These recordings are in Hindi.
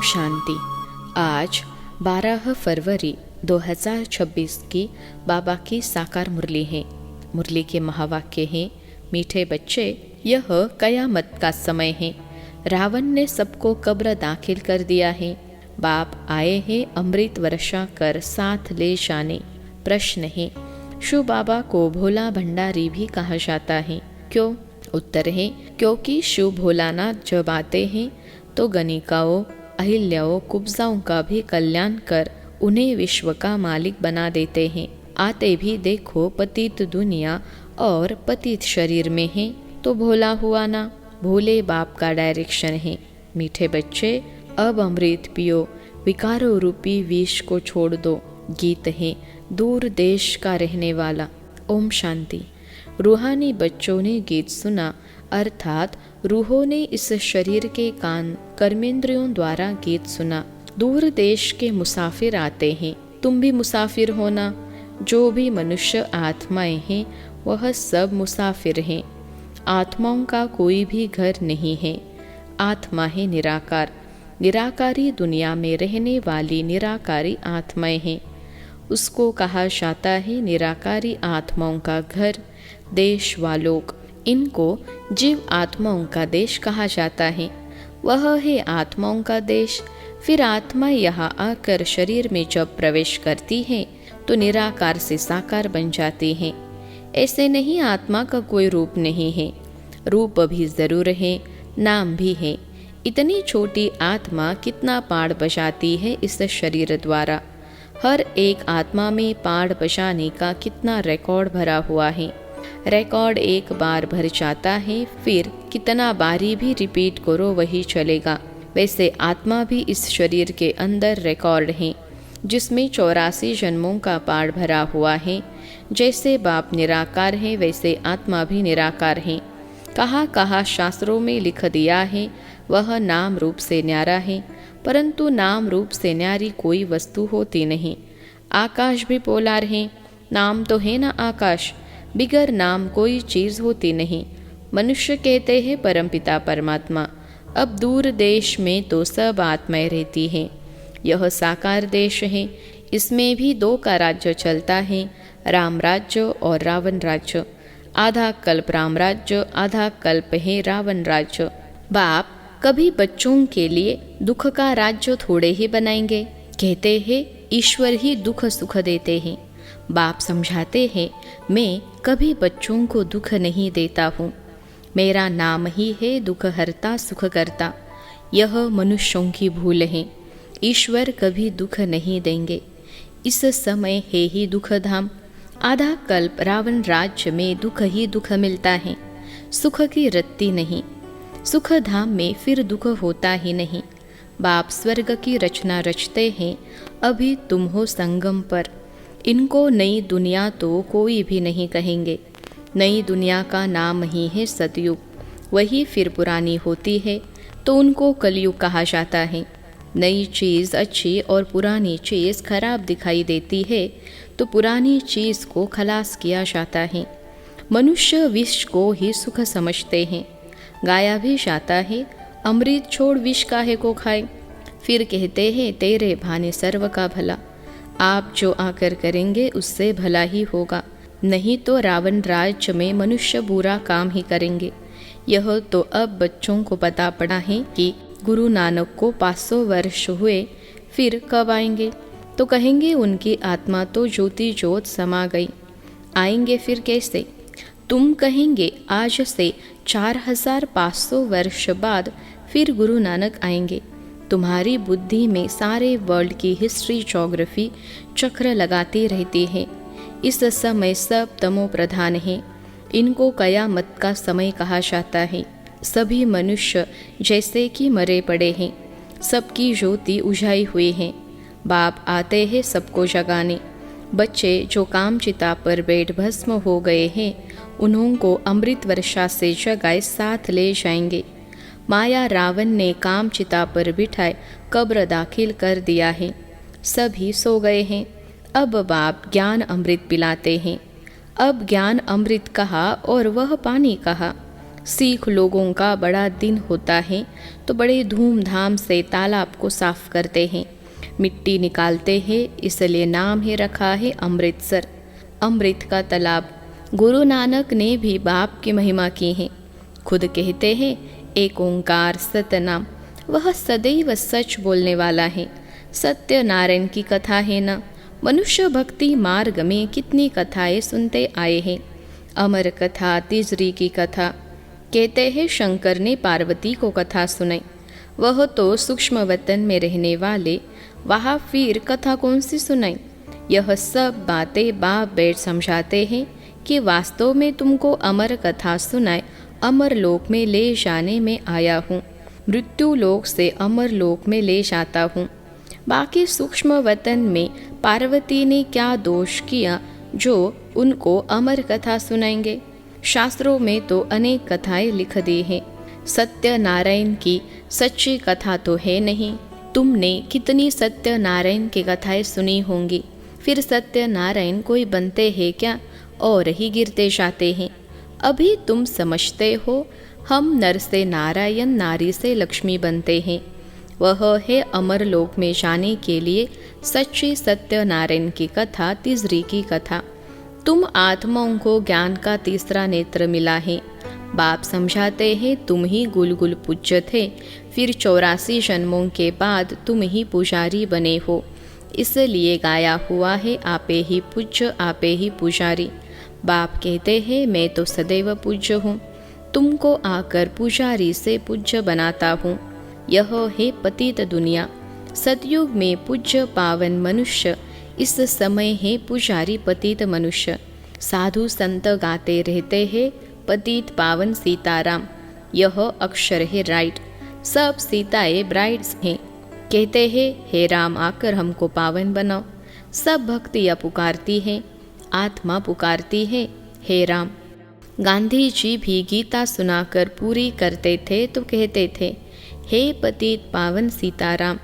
शांति। आज 12 फरवरी 2026 की बाबा की साकार मुरली है। मुरली के महावाक्य हैं, मीठे बच्चे, यह कयामत का समय है। रावण ने सबको कब्र दाखिल कर दिया है। बाप आए हैं अमृत वर्षा कर साथ ले जाने। प्रश्न है, शिव बाबा को भोला भंडारी भी कहा जाता है, क्यों? उत्तर है, क्योंकि शिव भोलानाथ जब आते हैं तो गणिकाओं, अहिल्याओं, कुब्जाओं का भी कल्याण कर उन्हें विश्व का मालिक बना देते हैं। आते भी देखो पतित दुनिया और पतित शरीर में है तो भोला हुआ ना। भोले बाप का डायरेक्शन है। मीठे बच्चे, अब अमृत पियो, विकारों रूपी विष को छोड़ दो। गीत है दूर देश का रहने वाला। ओम शांति। रूहानी बच्चों ने गीत सुना, अर्थात रूहों ने इस शरीर के कान कर्मेंद्रियों द्वारा गीत सुना। दूर देश के मुसाफिर आते हैं, तुम भी मुसाफिर होना। जो भी मनुष्य आत्माएं हैं वह सब मुसाफिर हैं। आत्माओं का कोई भी घर नहीं है। आत्मा है निराकार। निराकारी दुनिया में रहने वाली निराकारी आत्माएं हैं। उसको कहा जाता है निराकारी आत्माओं का घर, देश वालोक। इनको जीव आत्माओं का देश कहा जाता है। वह है आत्माओं का देश। फिर आत्मा यहाँ आकर शरीर में जब प्रवेश करती है तो निराकार से साकार बन जाती है। ऐसे नहीं, आत्मा का कोई रूप नहीं है। रूप भी जरूर है, नाम भी है। इतनी छोटी आत्मा कितना पाड़ बजाती है इस शरीर द्वारा। हर एक आत्मा में पाड़ बजाने का कितना रिकॉर्ड भरा हुआ है। रिकॉर्ड एक बार भर जाता है, फिर कितना बारी भी रिपीट करो वही चलेगा। वैसे आत्मा भी इस शरीर के अंदर रिकॉर्ड है, जिसमें 84 जन्मों का पाड़ भरा हुआ है। जैसे बाप निराकार है वैसे आत्मा भी निराकार है। कहाँ शास्त्रों में लिख दिया है वह नाम रूप से न्यारा है, परंतु नाम रूप से न्यारी कोई वस्तु होती नहीं। आकाश भी पोलार है, नाम तो है ना आकाश, बिगर नाम कोई चीज़ होती नहीं। मनुष्य कहते हैं परमपिता परमात्मा। अब दूर देश में तो सब आत्माएं रहती हैं। यह साकार देश है। इसमें भी दो का राज्य चलता है, राम राज्य और रावण राज्य। आधा कल्प राम राज्य, आधा कल्प है रावण राज्य। बाप कभी बच्चों के लिए दुख का राज्य थोड़े ही बनाएंगे। कहते हैं ईश्वर ही दुख सुख देते हैं। बाप समझाते हैं, मैं कभी बच्चों को दुख नहीं देता हूँ। मेरा नाम ही है दुख हरता सुख करता। यह मनुष्यों की भूल है। ईश्वर कभी दुख नहीं देंगे। इस समय है ही दुख धाम। आधा कल्प रावण राज्य में दुख ही दुख मिलता है, सुख की रत्ती नहीं। सुख धाम में फिर दुख होता ही नहीं। बाप स्वर्ग की रचना रचते हैं, अभी तुम हो संगम पर। इनको नई दुनिया तो कोई भी नहीं कहेंगे। नई दुनिया का नाम ही है सतयुग। वही फिर पुरानी होती है तो उनको कलयुग कहा जाता है। नई चीज़ अच्छी और पुरानी चीज़ खराब दिखाई देती है तो पुरानी चीज़ को खलास किया जाता है। मनुष्य विष को ही सुख समझते हैं। गाया भी जाता है, अमृत छोड़ विष काहे को खाए। फिर कहते हैं तेरे भाने सर्व का भला। आप जो आकर करेंगे उससे भला ही होगा, नहीं तो रावण राज्य में मनुष्य बुरा काम ही करेंगे। यह तो अब बच्चों को पता पड़ा है कि गुरु नानक को 500 वर्ष हुए, फिर कब आएंगे? तो कहेंगे उनकी आत्मा तो ज्योति ज्योत समा गई। आएंगे फिर कैसे? तुम कहेंगे आज से 4500 वर्ष बाद फिर गुरु नानक आएंगे। तुम्हारी बुद्धि में सारे वर्ल्ड की हिस्ट्री ज्योग्राफी चक्र लगाती रहती है। इस समय सब तमो प्रधान है। इनको कयामत का समय कहा जाता है। सभी मनुष्य जैसे कि मरे पड़े हैं, सबकी ज्योति उजाई हुई है। बाप आते हैं सबको जगाने। बच्चे जो काम चिता पर बैठ भस्म हो गए हैं उन्हों को अमृत वर्षा से जगाए साथ ले जाएंगे। माया रावण ने काम चिता पर बिठाए कब्र दाखिल कर दिया है। सभी सो गए हैं। अब बाप ज्ञान अमृत पिलाते हैं। अब ज्ञान अमृत कहा और वह पानी कहा। सिख लोगों का बड़ा दिन होता है तो बड़े धूमधाम से तालाब को साफ करते हैं, मिट्टी निकालते हैं, इसलिए नाम ही रखा है अमृतसर, अमृत का तालाब। गुरु नानक ने भी बाप की महिमा की है। खुद कहते हैं एक ओंकार सतनाम, वह सदैव सच बोलने वाला है। सत्यनारायण की कथा है ना। मनुष्य भक्ति मार्ग में कितनी कथाएं सुनते आए हैं। अमर कथा, तीसरी की कथा। कहते हैं शंकर ने पार्वती को कथा सुनाई। वह तो सूक्ष्म वतन में रहने वाले, वहाँ फिर कथा कौन सी सुनाई। यह सब बातें बाप बैठ समझाते हैं कि वास्तव में तुमको अमर कथा सुनाए अमर लोक में ले जाने में आया हूँ, मृत्यु लोक से अमर लोक में ले जाता हूँ। बाकी सूक्ष्म वतन में पार्वती ने क्या दोष किया जो उनको अमर कथा सुनाएंगे। शास्त्रों में तो अनेक कथाएं लिख दी हैं। सत्यनारायण की सच्ची कथा तो है नहीं। तुमने कितनी सत्यनारायण की कथाएं सुनी होंगी। फिर सत्यनारायण कोई बनते हैं क्या और ही गिरते जाते हैं। अभी तुम समझते हो हम नर से नारायण, नारी से लक्ष्मी बनते हैं। वह है अमर लोक में जाने के लिए सच्ची सत्यनारायण की कथा, तीसरी की कथा। तुम आत्माओं को ज्ञान का तीसरा नेत्र मिला है। बाप समझाते हैं तुम ही गुलगुल पूज्य थे, फिर 84 जन्मों के बाद तुम ही पुजारी बने हो, इसलिए गाया हुआ है आपे ही पूज्य आपे ही पुजारी। बाप कहते हैं मैं तो सदैव पूज्य हूँ, तुमको आकर पुजारी से पूज्य बनाता हूँ। यह है पतित दुनिया। सतयुग में पूज्य पावन मनुष्य, इस समय है पुजारी पतित मनुष्य। साधु संत गाते रहते हैं पतित पावन सीताराम। यह अक्षर है राइट। सब सीताएं ब्राइड्स हैं। कहते हैं हे राम आकर हमको पावन बनाओ। सब भक्तियाँ पुकारती हैं, आत्मा पुकारती है हे राम। गांधी जी भी गीता सुनाकर पूरी करते थे तो कहते थे हे पतित पावन सीताराम।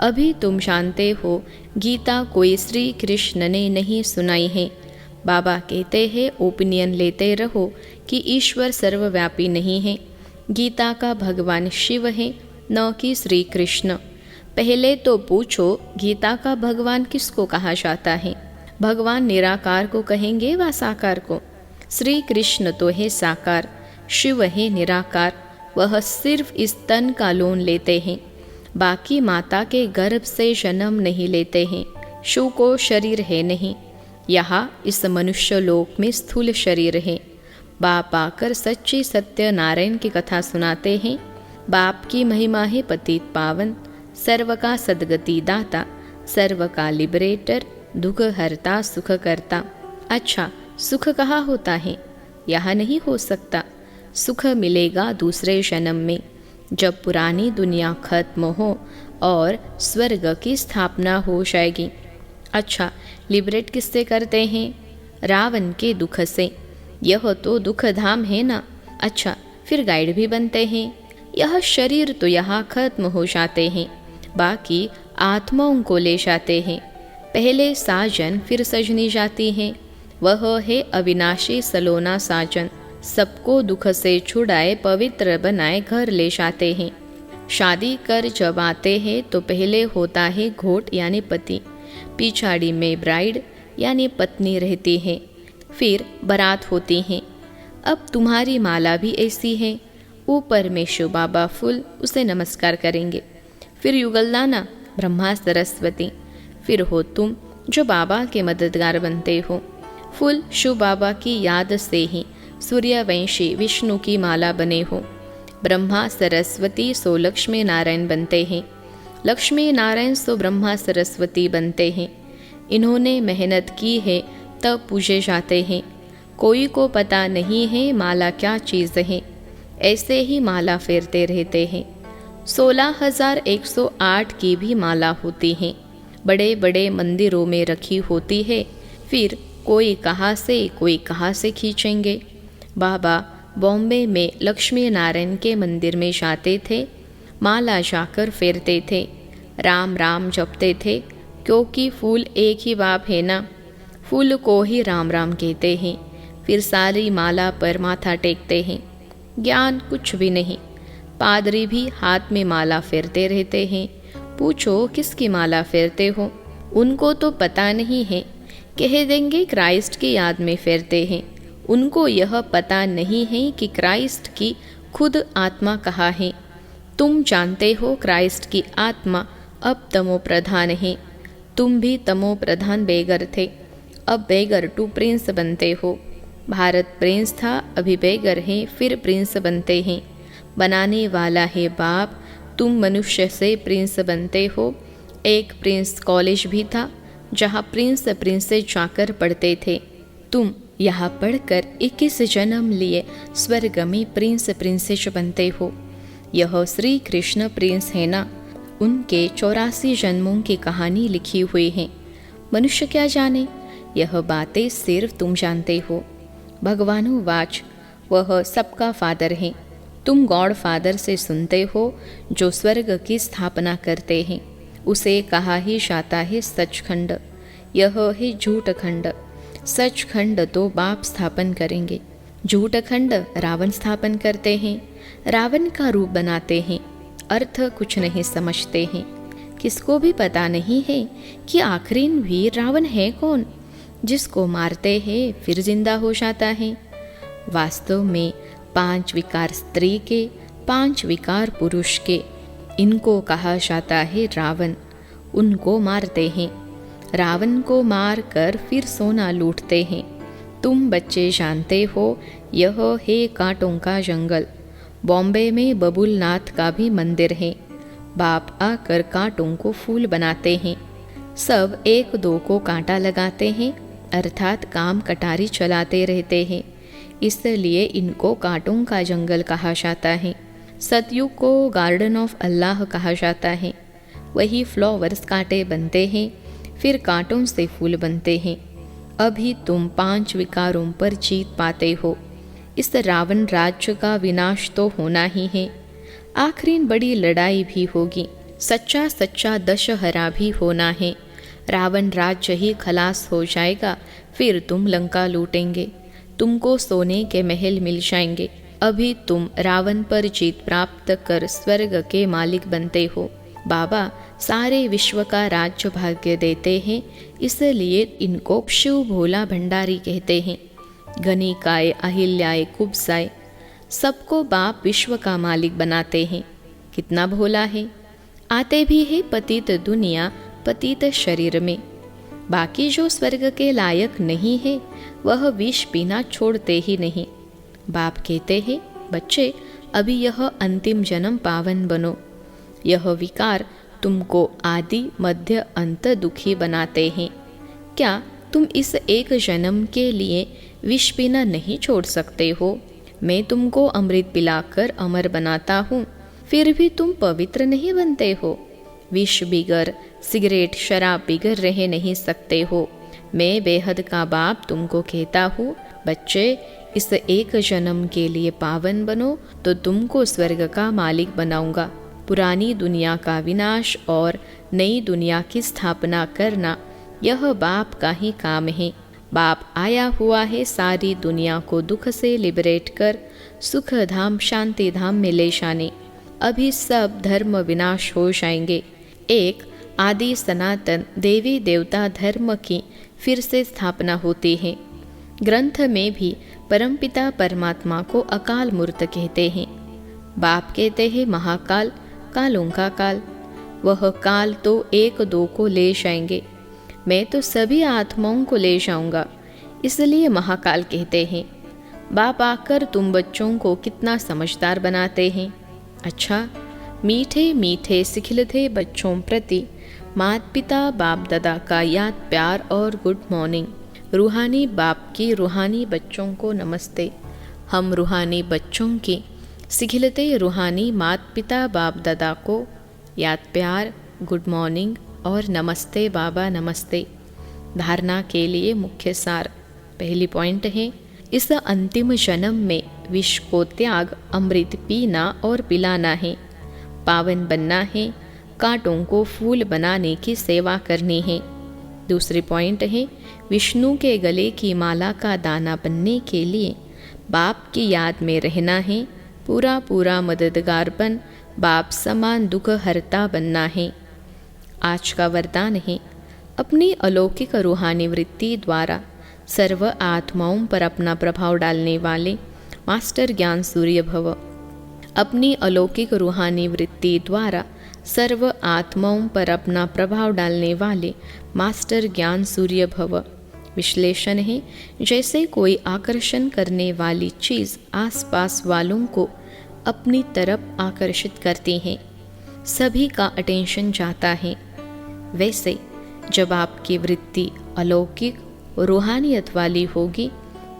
अभी तुम जानते हो गीता कोई श्री कृष्ण ने नहीं सुनाई है। बाबा कहते हैं ओपिनियन लेते रहो कि ईश्वर सर्वव्यापी नहीं है। गीता का भगवान शिव है, न कि श्री कृष्ण। पहले तो पूछो गीता का भगवान किसको कहा जाता है। भगवान निराकार को कहेंगे व साकार को। श्री कृष्ण तो है साकार, शिव है निराकार। वह सिर्फ इस तन का लोन लेते हैं, बाकी माता के गर्भ से जन्म नहीं लेते हैं। शिव को शरीर है नहीं। यहाँ इस मनुष्य लोक में स्थूल शरीर है। बाप आकर सच्ची सत्यनारायण की कथा सुनाते हैं। बाप की महिमा है पतित पावन, सर्व का सदगति दाता, सर्व का लिबरेटर, दुख हरता सुख करता। अच्छा, सुख कहाँ होता है? यहाँ नहीं हो सकता। सुख मिलेगा दूसरे जन्म में, जब पुरानी दुनिया खत्म हो और स्वर्ग की स्थापना हो जाएगी। अच्छा, लिबरेट किससे करते हैं? रावण के दुख से। यह तो दुख धाम है ना। अच्छा, फिर गाइड भी बनते हैं। यह शरीर तो यहाँ खत्म हो जाते हैं, बाकी आत्माओं को ले जाते हैं। पहले साजन फिर सजनी जाती हैं। वह है अविनाशी सलोना साजन। सबको दुख से छुड़ाए पवित्र बनाए घर ले जाते हैं। शादी कर जब आते हैं तो पहले होता है घोट यानी पति, पिछाड़ी में ब्राइड यानी पत्नी रहती है, फिर बारात होती है। अब तुम्हारी माला भी ऐसी है। ऊपर में शिव बाबा फूल, उसे नमस्कार करेंगे। फिर युगलदाना ब्रह्मा सरस्वती, फिर हो तुम जो बाबा के मददगार बनते हो। फूल शिव बाबा की याद से ही सूर्यवंशी विष्णु की माला बने हो। ब्रह्मा सरस्वती सो लक्ष्मी नारायण बनते हैं, लक्ष्मी नारायण सो ब्रह्मा सरस्वती बनते हैं। इन्होंने मेहनत की है तब पूजे जाते हैं। कोई को पता नहीं है माला क्या चीज़ है, ऐसे ही माला फेरते रहते हैं। 16,108 की भी माला होती है, बड़े बड़े मंदिरों में रखी होती है। फिर कोई कहाँ से खींचेंगे। बाबा बॉम्बे में लक्ष्मी नारायण के मंदिर में जाते थे, माला जाकर फेरते थे, राम राम जपते थे, क्योंकि फूल एक ही बाप है ना। फूल को ही राम राम कहते हैं। फिर सारी माला पर माथा टेकते हैं। ज्ञान कुछ भी नहीं। पादरी भी हाथ में माला फेरते रहते हैं। पूछो किसकी माला फेरते हो? उनको तो पता नहीं है, कह देंगे क्राइस्ट की याद में फेरते हैं। उनको यह पता नहीं है कि क्राइस्ट की खुद आत्मा कहाँ है। तुम जानते हो क्राइस्ट की आत्मा अब तमो प्रधान है। तुम भी तमो प्रधान बेगर थे, अब बेगर टू प्रिंस बनते हो। भारत प्रिंस था, अभी बेगर है, फिर प्रिंस बनते हैं। बनाने वाला है बाप, तुम मनुष्य से प्रिंस बनते हो। एक प्रिंस कॉलेज भी था जहाँ प्रिंस से जाकर पढ़ते थे। तुम यहाँ पढ़कर 21 जन्म लिए स्वर्ग में प्रिंसेस बनते हो। यह श्री कृष्ण प्रिंस है ना, उनके 84 जन्मों की कहानी लिखी हुई है। मनुष्य क्या जाने, यह बातें सिर्फ तुम जानते हो। भगवानुवाच, वह सबका फादर है। तुम गॉड फादर से सुनते हो जो स्वर्ग की स्थापना करते हैं। उसे कहा ही जाता है सचखंड। यह है झूठ खंड। सचखंड तो बाप स्थापन करेंगे, झूठ खंड रावण स्थापन करते हैं। रावण का रूप बनाते हैं, अर्थ कुछ नहीं समझते हैं। किसको भी पता नहीं है कि आखिरी भी रावण है कौन, जिसको मारते हैं फिर जिंदा हो जाता है। वास्तव में 5 विकार स्त्री के, 5 विकार पुरुष के, इनको कहा जाता है रावण। उनको मारते हैं, रावण को मार कर फिर सोना लूटते हैं। तुम बच्चे जानते हो यह है कांटों का जंगल। बॉम्बे में बबुलनाथ का भी मंदिर है। बाप आकर कांटों को फूल बनाते हैं। सब एक दो को कांटा लगाते हैं, अर्थात काम कटारी चलाते रहते हैं। इसलिए इनको कांटों का जंगल कहा जाता है। सतयुग को गार्डन ऑफ अल्लाह कहा जाता है। वही फ्लावर्स कांटे बनते हैं, फिर कांटों से फूल बनते हैं। अभी तुम 5 विकारों पर जीत पाते हो। इस रावण राज्य का विनाश तो होना ही है। आखिरी बड़ी लड़ाई भी होगी, सच्चा सच्चा दशहरा भी होना है। रावण राज्य ही खलास हो जाएगा, फिर तुम लंका लूटेंगे। तुमको सोने के महल मिल जाएंगे। अभी तुम रावण पर जीत प्राप्त कर स्वर्ग के मालिक बनते हो। बाबा सारे विश्व का राज्य भाग्य देते हैं, इसलिए इनको शिव भोला भंडारी कहते हैं। गणिकाय, अहिल्याय, कुब्जाय, सबको बाप विश्व का मालिक बनाते हैं। कितना भोला है। आते भी है पतित दुनिया, पतित शरीर में। बाकी जो स्वर्ग के लायक नहीं है वह विष पीना छोड़ते ही नहीं। बाप कहते हैं, बच्चे अभी यह अंतिम जन्म पावन बनो। यह विकार तुमको आदि मध्य अंत दुखी बनाते हैं। क्या तुम इस एक जन्म के लिए विष पीना नहीं छोड़ सकते हो? मैं तुमको अमृत पिलाकर अमर बनाता हूँ, फिर भी तुम पवित्र नहीं बनते हो। विष बिगर, सिगरेट शराब बिगर रह नहीं सकते हो। मैं बेहद का बाप तुमको कहता हूँ, बच्चे इस एक जन्म के लिए पावन बनो तो तुमको स्वर्ग का मालिक बनाऊंगा। पुरानी दुनिया का विनाश और नई दुनिया की स्थापना करना यह बाप का ही काम है। बाप आया हुआ है सारी दुनिया को दुख से लिबरेट कर सुख धाम शांति धाम में ले जाने। अभी सब धर्म विनाश हो जाएंगे। एक आदि सनातन देवी देवता धर्म की फिर से स्थापना होती है। ग्रंथ में भी परमपिता परमात्मा को अकाल मूर्त कहते हैं। बाप कहते हैं महाकाल, कालों का काल। वह काल तो 1-2 को ले जाएंगे, मैं तो सभी आत्माओं को ले जाऊंगा, इसलिए महाकाल कहते हैं। बाप आकर तुम बच्चों को कितना समझदार बनाते हैं। अच्छा, मीठे मीठे सिखिलते बच्चों प्रति माता पिता बाप दादा का याद प्यार और गुड मॉर्निंग। रूहानी बाप की रूहानी बच्चों को नमस्ते। हम रूहानी बच्चों की सिखिलते रूहानी माता पिता बाप दादा को याद प्यार, गुड मॉर्निंग और नमस्ते बाबा नमस्ते। धारणा के लिए मुख्य सार। पहली पॉइंट है, इस अंतिम जन्म में विष को त्याग अमृत पीना और पिलाना है। पावन बनना है, कांटों को फूल बनाने की सेवा करनी है। दूसरी पॉइंट है, विष्णु के गले की माला का दाना बनने के लिए बाप की याद में रहना है, पूरा पूरा मददगार बन बाप समान दुख हरता बनना है। आज का वरदान है, अपनी अलौकिक रूहानी वृत्ति द्वारा सर्व आत्माओं पर अपना प्रभाव डालने वाले मास्टर ज्ञान सूर्य भव। अपनी अलौकिक रूहानी वृत्ति द्वारा सर्व आत्माओं पर अपना प्रभाव डालने वाले मास्टर ज्ञान सूर्य भव। विश्लेषण है, जैसे कोई आकर्षण करने वाली चीज़ आसपास वालों को अपनी तरफ आकर्षित करती है, सभी का अटेंशन जाता है, वैसे जब आपकी वृत्ति अलौकिक रूहानियत वाली होगी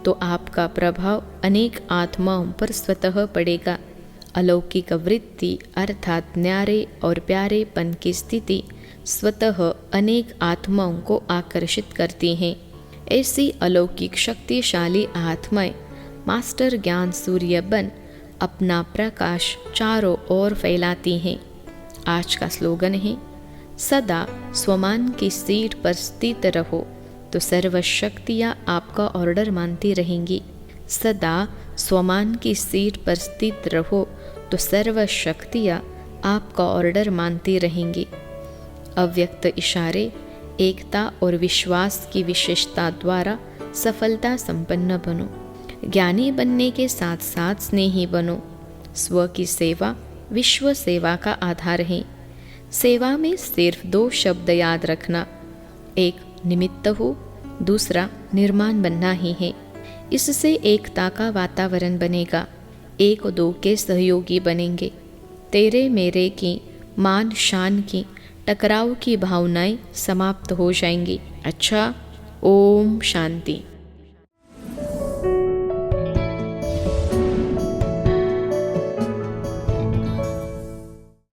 तो आपका प्रभाव अनेक आत्माओं पर स्वतः पड़ेगा। अलौकिक वृत्ति अर्थात न्यारे और प्यारेपन की स्थिति स्वतः अनेक आत्माओं को आकर्षित करती हैं। ऐसी अलौकिक शक्तिशाली आत्माएं मास्टर ज्ञान सूर्य बन अपना प्रकाश चारों ओर फैलाती हैं। आज का स्लोगन है, सदा स्वमान की सीट पर स्थित रहो तो सर्व शक्तियाँ आपका ऑर्डर मानती रहेंगी। सदा स्वमान की सीट पर स्थित रहो तो सर्व शक्तियाँ आपका ऑर्डर मानती रहेंगी। अव्यक्त इशारे, एकता और विश्वास की विशेषता द्वारा सफलता संपन्न बनो। ज्ञानी बनने के साथ साथ स्नेही बनो। स्व की सेवा विश्व सेवा का आधार है। सेवा में सिर्फ 2 शब्द याद रखना, एक निमित्त हो, दूसरा निर्माण बनना ही है। इससे एकता का वातावरण बनेगा, एक दो के सहयोगी बनेंगे। तेरे मेरे की, मान शान की, टकराव की भावनाएं समाप्त हो जाएंगी। अच्छा, ओम शांति।